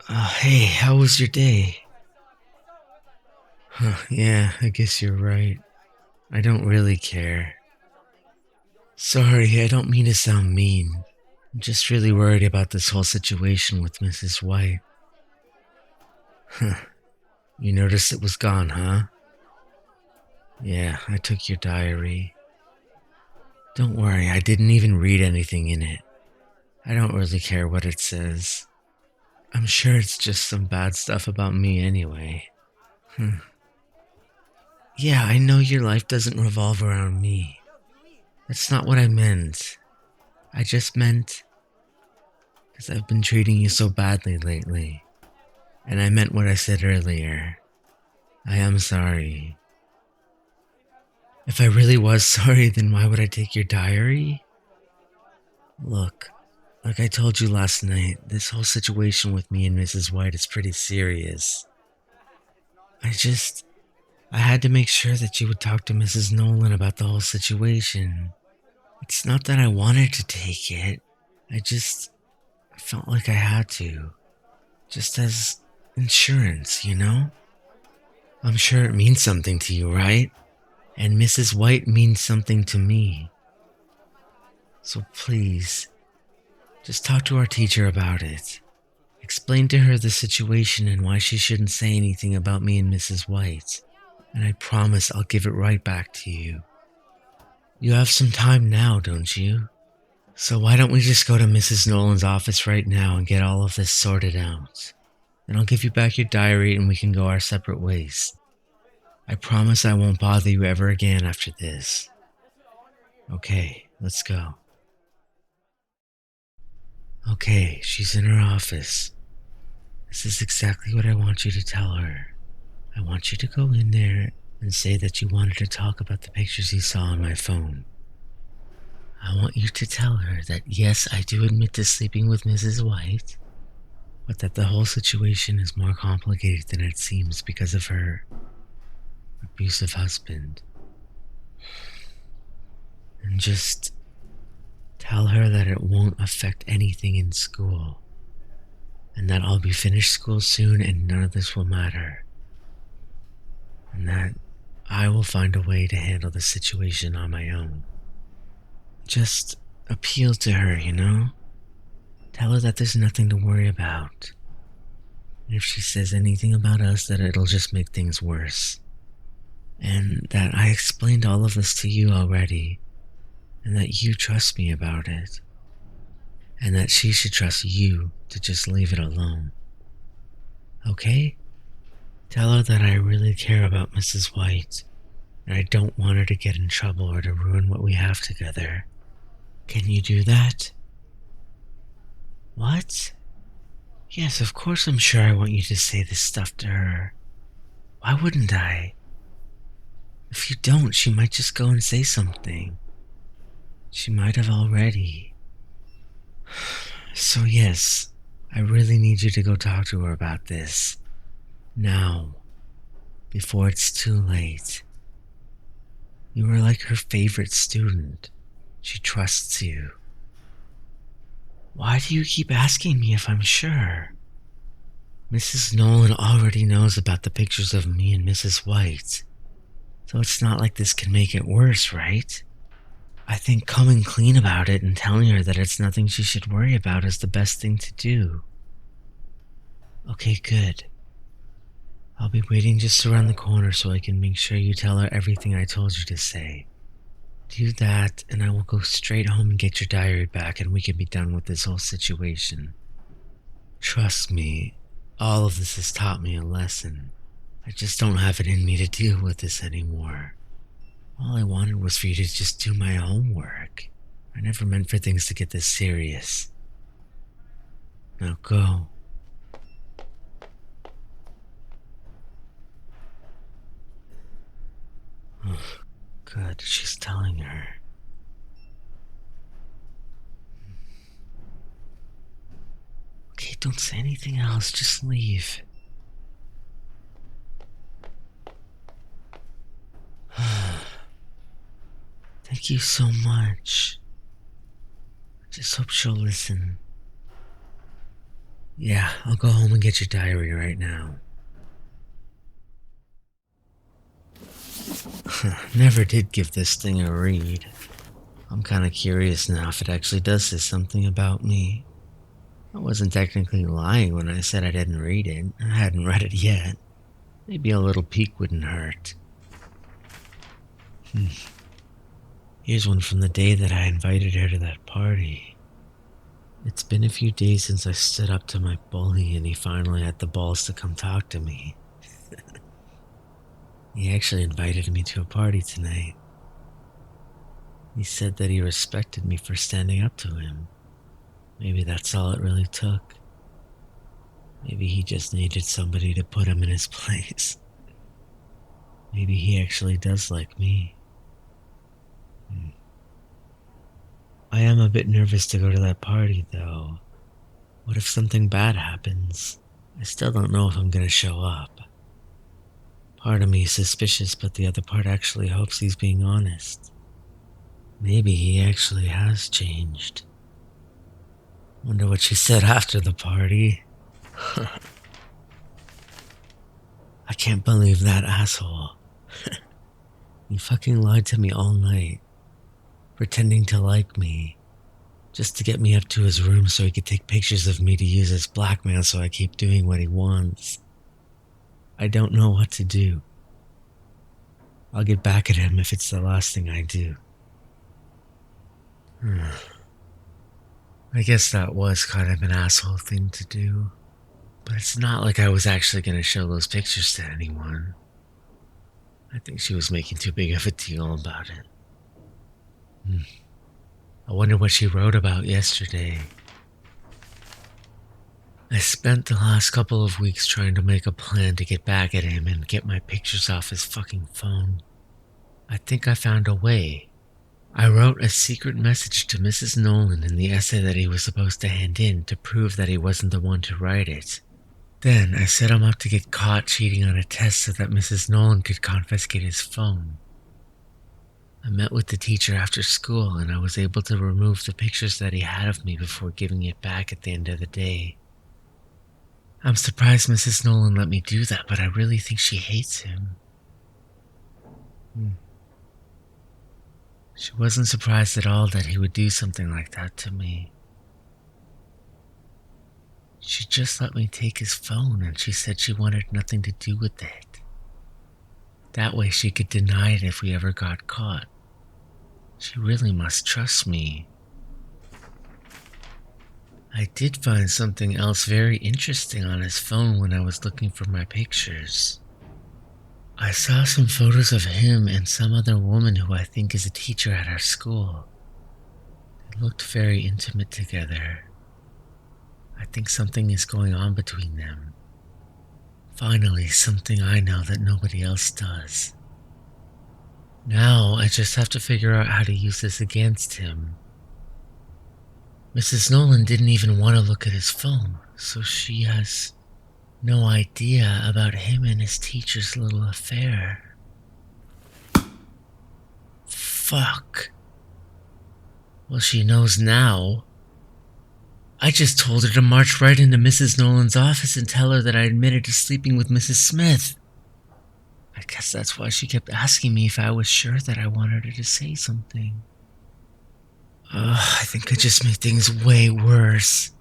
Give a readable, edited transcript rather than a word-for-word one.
Hey, how was your day? Yeah, I guess you're right. I don't really care. Sorry, I don't mean to sound mean. I'm just really worried about this whole situation with Mrs. White. Huh, you noticed it was gone, huh? Yeah, I took your diary. Don't worry, I didn't even read anything in it. I don't really care what it says. I'm sure it's just some bad stuff about me anyway. Hmm. Yeah, I know your life doesn't revolve around me. That's not what I meant. I just meant because I've been treating you so badly lately. And I meant what I said earlier. I am sorry. If I really was sorry, then why would I take your diary? Look, like I told you last night, this whole situation with me and Mrs. White is pretty serious. I just. I had to make sure that you would talk to Mrs. Nolan about the whole situation. It's not that I wanted to take it, I just felt like I had to. Just as insurance, you know? I'm sure it means something to you, right? And Mrs. White means something to me. So please, just talk to our teacher about it. Explain to her the situation and why she shouldn't say anything about me and Mrs. White. And I promise I'll give it right back to you. You have some time now, don't you? So why don't we just go to Mrs. Nolan's office right now and get all of this sorted out? Then I'll give you back your diary and we can go our separate ways. I promise I won't bother you ever again after this. Okay, let's go. Okay, she's in her office. This is exactly what I want you to tell her. I want you to go in there and say that you wanted to talk about the pictures you saw on my phone. I want you to tell her that yes, I do admit to sleeping with Mrs. White, but that the whole situation is more complicated than it seems because of her abusive husband. And just tell her that it won't affect anything in school, and that I'll be finished school soon and none of this will matter, and that I will find a way to handle the situation on my own. Just appeal to her, you know? Tell her that there's nothing to worry about. And if she says anything about us, that it'll just make things worse. And that I explained all of this to you already, and that you trust me about it. And that she should trust you to just leave it alone. Okay? Tell her that I really care about Mrs. White, and I don't want her to get in trouble or to ruin what we have together. Can you do that? What? Yes, of course I'm sure I want you to say this stuff to her. Why wouldn't I? If you don't, she might just go and say something. She might have already. So yes, I really need you to go talk to her about this. Now. Before it's too late. You are like her favorite student. She trusts you. Why do you keep asking me if I'm sure? Mrs. Nolan already knows about the pictures of me and Mrs. White, so it's not like this can make it worse, right? I think coming clean about it and telling her that it's nothing she should worry about is the best thing to do. Okay, good. I'll be waiting just around the corner so I can make sure you tell her everything I told you to say. Do that, and I will go straight home and get your diary back, and we can be done with this whole situation. Trust me, all of this has taught me a lesson. I just don't have it in me to deal with this anymore. All I wanted was for you to just do my homework. I never meant for things to get this serious. Now go. Oh, good, she's telling her. Okay, don't say anything else, just leave. Thank you so much. I just hope she'll listen. Yeah, I'll go home and get your diary right now. Never did give this thing a read. I'm kinda curious now if it actually does say something about me. I wasn't technically lying when I said I didn't read it. I hadn't read it yet. Maybe a little peek wouldn't hurt. Hmm. Here's one from the day that I invited her to that party. It's been a few days since I stood up to my bully and he finally had the balls to come talk to me. He actually invited me to a party tonight. He said that he respected me for standing up to him. Maybe that's all it really took. Maybe he just needed somebody to put him in his place. Maybe he actually does like me. Hmm. I am a bit nervous to go to that party, though. What if something bad happens? I still don't know if I'm gonna show up. Part of me is suspicious, but the other part actually hopes he's being honest. Maybe he actually has changed. Wonder what she said after the party. I can't believe that asshole. He fucking lied to me all night, pretending to like me, just to get me up to his room so he could take pictures of me to use as blackmail so I keep doing what he wants. I don't know what to do. I'll get back at him if it's the last thing I do. I guess that was kind of an asshole thing to do. But it's not like I was actually going to show those pictures to anyone. I think she was making too big of a deal about it. I wonder what she wrote about yesterday. I spent the last couple of weeks trying to make a plan to get back at him and get my pictures off his fucking phone. I think I found a way. I wrote a secret message to Mrs. Nolan in the essay that he was supposed to hand in to prove that he wasn't the one to write it. Then I set him up to get caught cheating on a test so that Mrs. Nolan could confiscate his phone. I met with the teacher after school and I was able to remove the pictures that he had of me before giving it back at the end of the day. I'm surprised Mrs. Nolan let me do that, but I really think she hates him. She wasn't surprised at all that he would do something like that to me. She just let me take his phone and she said she wanted nothing to do with it. That way she could deny it if we ever got caught. She really must trust me. I did find something else very interesting on his phone when I was looking for my pictures. I saw some photos of him and some other woman who I think is a teacher at our school. They looked very intimate together. I think something is going on between them. Finally, something I know that nobody else does. Now, I just have to figure out how to use this against him. Mrs. Nolan didn't even want to look at his phone, so she has no idea about him and his teacher's little affair. Fuck. Well, she knows now. I just told her to march right into Mrs. Nolan's office and tell her that I admitted to sleeping with Mrs. Smith. I guess that's why she kept asking me if I was sure that I wanted her to say something. I think I just made things way worse.